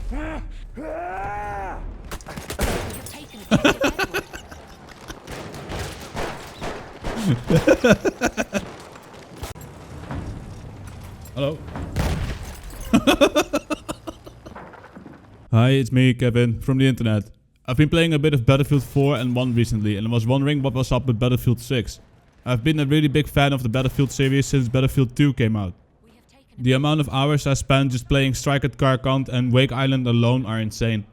Hello. Hi, it's me, Kevin, from the internet. I've been playing a bit of Battlefield 4 and 1 recently, and I was wondering what was up with Battlefield 6. I've been a really big fan of the Battlefield series since Battlefield 2 came out. The amount of hours I spent just playing Strike at Cartman and Wake Island alone are insane.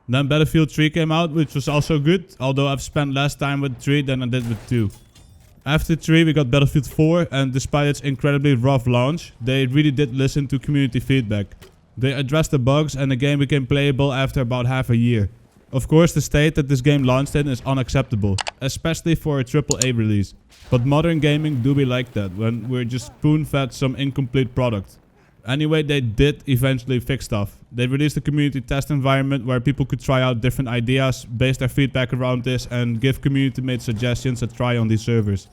Then Battlefield 3 came out, which was also good, although I've spent less time with 3 than I did with 2. After 3 we got Battlefield 4, and despite its incredibly rough launch, they really did listen to community feedback. They addressed the bugs and the game became playable after about half a year. Of course, the state that this game launched in is unacceptable, especially for a AAA release. But modern gaming do be like that, when we're just spoon-fed some incomplete product. Anyway, they did eventually fix stuff. They released a community test environment where people could try out different ideas, base their feedback around this, and give community-made suggestions a try on these servers.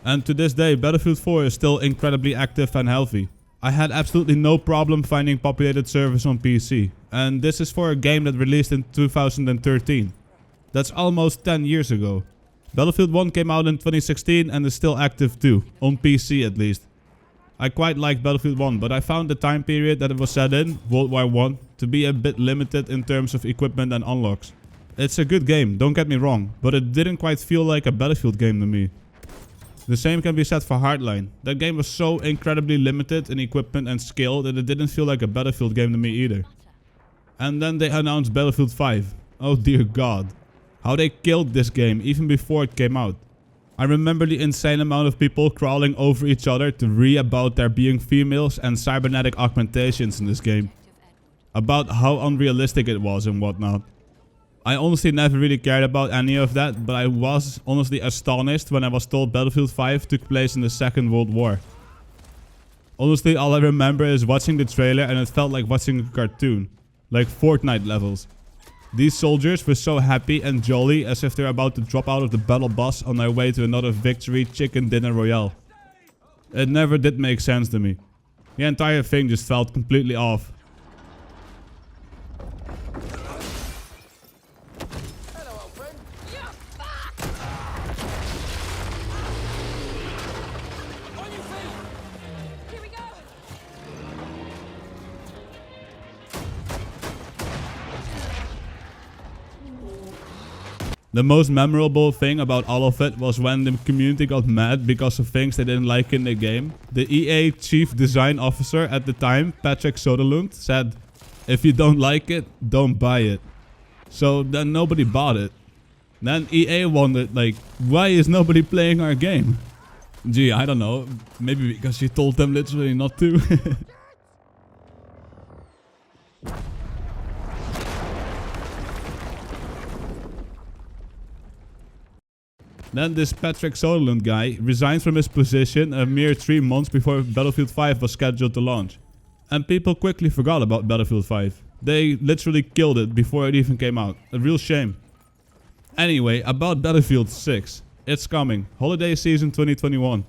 And to this day, Battlefield 4 is still incredibly active and healthy. I had absolutely no problem finding populated servers on PC. And this is for a game that released in 2013. That's almost 10 years ago. Battlefield 1 came out in 2016 and is still active too, on PC at least. I quite liked Battlefield 1, but I found the time period that it was set in, World War I, to be a bit limited in terms of equipment and unlocks. It's a good game, don't get me wrong, but it didn't quite feel like a Battlefield game to me. The same can be said for Hardline. That game was so incredibly limited in equipment and skill that it didn't feel like a Battlefield game to me either. And then they announced Battlefield 5. Oh dear god. How they killed this game even before it came out. I remember the insane amount of people crawling over each other to read about there being females and cybernetic augmentations in this game. About how unrealistic it was and whatnot. I honestly never really cared about any of that, but I was honestly astonished when I was told Battlefield 5 took place in the Second World War. Honestly, all I remember is watching the trailer and it felt like watching a cartoon. Like Fortnite levels. These soldiers were so happy and jolly as if they're about to drop out of the battle bus on their way to another victory chicken dinner royale. It never did make sense to me. The entire thing just felt completely off. The most memorable thing about all of it was when the community got mad because of things they didn't like in the game. The EA chief design officer at the time, Patron KREW, said, "If you don't like it, don't buy it." So then nobody bought it. Then EA wondered, like, why is nobody playing our game? Gee, I don't know. Maybe because you told them literally not to. Then this Patron KREW guy resigned from his position a mere 3 months before Battlefield 5 was scheduled to launch. And people quickly forgot about Battlefield 5. They literally killed it before it even came out. A real shame. Anyway, about Battlefield 6. It's coming. Holiday season 2021.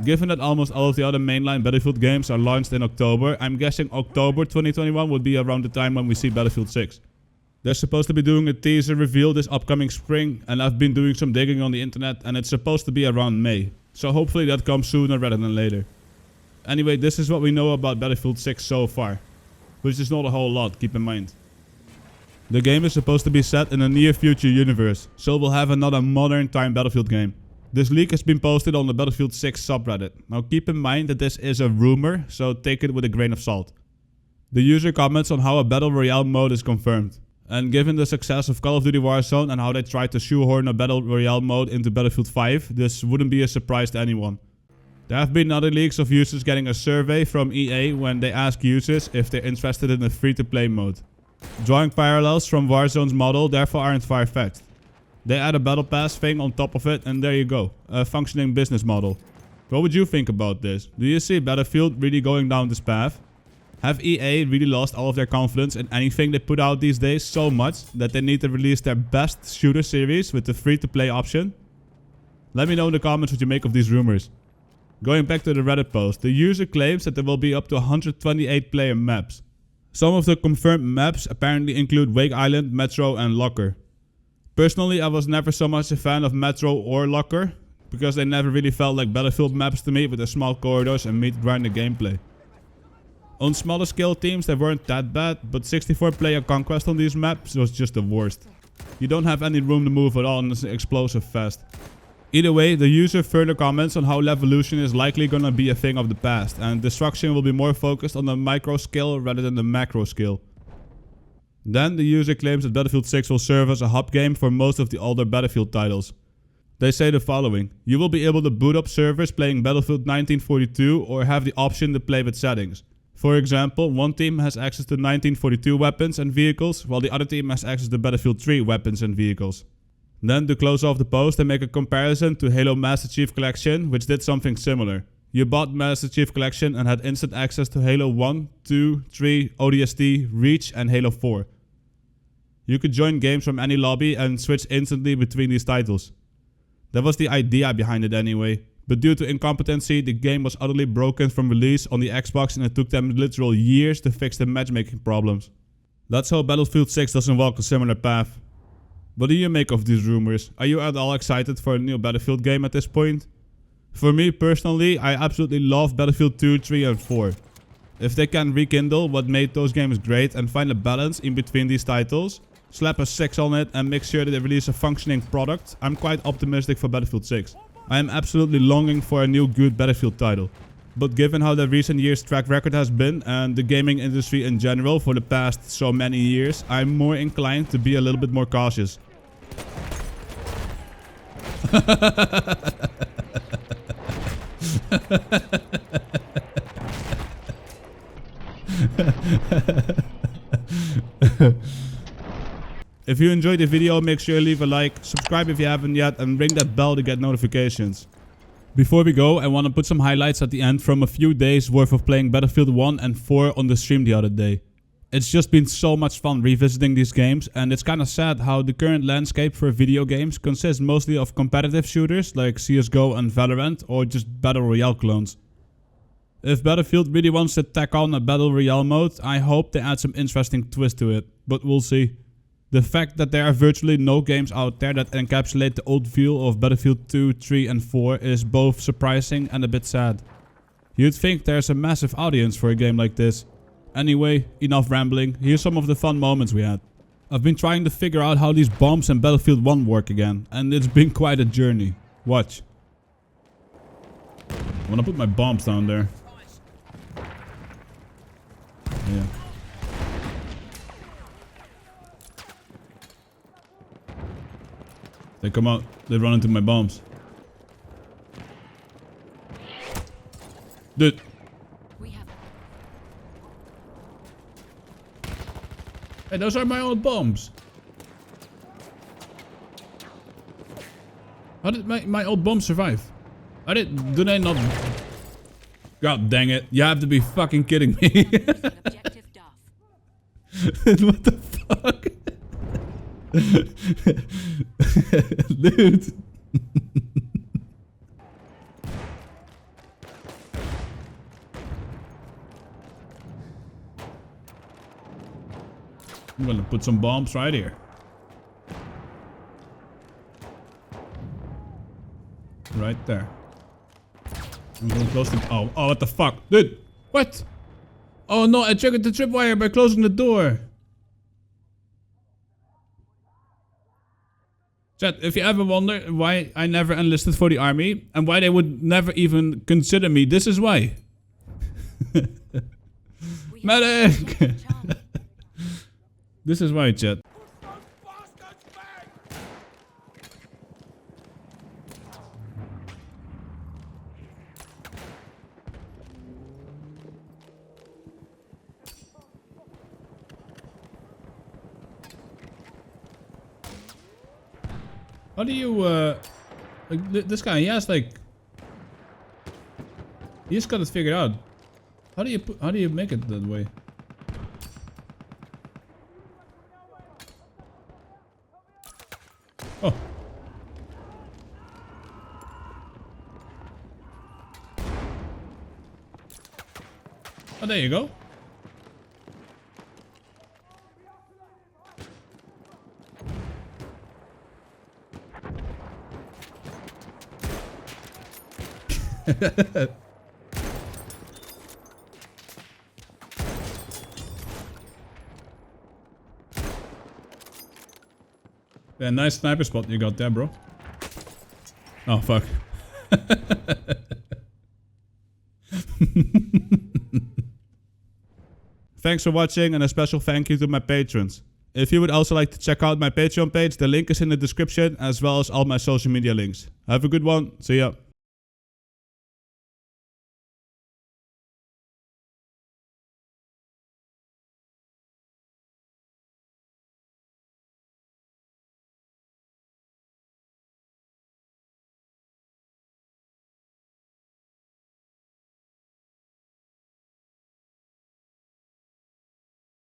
Given that almost all of the other mainline Battlefield games are launched in October, I'm guessing October 2021 would be around the time when we see Battlefield 6. They're supposed to be doing a teaser reveal this upcoming spring, and I've been doing some digging on the internet and it's supposed to be around May. So hopefully that comes sooner rather than later. Anyway, this is what we know about Battlefield 6 so far. Which is not a whole lot, keep in mind. The game is supposed to be set in a near future universe, so we'll have another modern time Battlefield game. This leak has been posted on the Battlefield 6 subreddit. Now keep in mind that this is a rumor, so take it with a grain of salt. The user comments on how a Battle Royale mode is confirmed. And given the success of Call of Duty Warzone and how they tried to shoehorn a Battle Royale mode into Battlefield 5, this wouldn't be a surprise to anyone. There have been other leaks of users getting a survey from EA when they ask users if they're interested in a free-to-play mode. Drawing parallels from Warzone's model therefore aren't far-fetched. They add a battle pass thing on top of it and there you go, a functioning business model. What would you think about this? Do you see Battlefield really going down this path? Have EA really lost all of their confidence in anything they put out these days so much that they need to release their best shooter series with the free-to-play option? Let me know in the comments what you make of these rumors. Going back to the Reddit post, the user claims that there will be up to 128 player maps. Some of the confirmed maps apparently include Wake Island, Metro and Locker. Personally, I was never so much a fan of Metro or Locker, because they never really felt like Battlefield maps to me with their small corridors and meat grinder gameplay. On smaller scale teams they weren't that bad, but 64 player conquest on these maps was just the worst. You don't have any room to move at all and it's explosive fast. Either way, the user further comments on how Levolution is likely gonna be a thing of the past, and destruction will be more focused on the micro scale rather than the macro scale. Then the user claims that Battlefield 6 will serve as a hub game for most of the older Battlefield titles. They say the following: you will be able to boot up servers playing Battlefield 1942 or have the option to play with settings. For example, one team has access to 1942 weapons and vehicles, while the other team has access to Battlefield 3 weapons and vehicles. Then to close off the post, they make a comparison to Halo Master Chief Collection, which did something similar. You bought Master Chief Collection and had instant access to Halo 1, 2, 3, ODST, Reach and Halo 4. You could join games from any lobby and switch instantly between these titles. That was the idea behind it anyway, but due to incompetency, the game was utterly broken from release on the Xbox and it took them literal years to fix the matchmaking problems. Let's hope Battlefield 6 doesn't walk a similar path. What do you make of these rumors? Are you at all excited for a new Battlefield game at this point? For me personally, I absolutely love Battlefield 2, 3 and 4. If they can rekindle what made those games great and find a balance in between these titles, slap a 6 on it and make sure that they release a functioning product, I'm quite optimistic for Battlefield 6. I am absolutely longing for a new good Battlefield title. But given how the recent years' track record has been and the gaming industry in general for the past so many years, I'm more inclined to be a little bit more cautious. If you enjoyed the video, make sure you leave a like, subscribe if you haven't yet, and ring that bell to get notifications. Before we go, I want to put some highlights at the end from a few days worth of playing Battlefield 1 and 4 on the stream the other day. It's just been so much fun revisiting these games, and it's kinda sad how the current landscape for video games consists mostly of competitive shooters like CSGO and Valorant, or just Battle Royale clones. If Battlefield really wants to tack on a Battle Royale mode, I hope they add some interesting twist to it, but we'll see. The fact that there are virtually no games out there that encapsulate the old feel of Battlefield 2, 3 and 4 is both surprising and a bit sad. You'd think there's a massive audience for a game like this. Anyway, enough rambling, here's some of the fun moments we had. I've been trying to figure out how these bombs in Battlefield 1 work again, and it's been quite a journey. Watch. I wanna put my bombs down there. Yeah. They come out, they run into my bombs. Dude. Hey, those are my old bombs. How did my old bombs survive? Do they not? God dang it. You have to be fucking kidding me. What the fuck? Dude. I'm gonna put some bombs right here. Right there. I'm gonna close the... Oh, what the fuck? Dude, what? Oh no, I triggered the tripwire by closing the door. Chat, if you ever wonder why I never enlisted for the army and why they would never even consider me, this is why. Medic! This is why, chat. How do you, like, this guy, he has, like... He just got it figured out. How do you make it that way? Oh. Oh, there you go. Yeah, nice sniper spot you got there, bro. Oh, fuck. Thanks for watching and a special thank you to my patrons. If you would also like to check out my Patreon page, the link is in the description as well as all my social media links. Have a good one. See ya.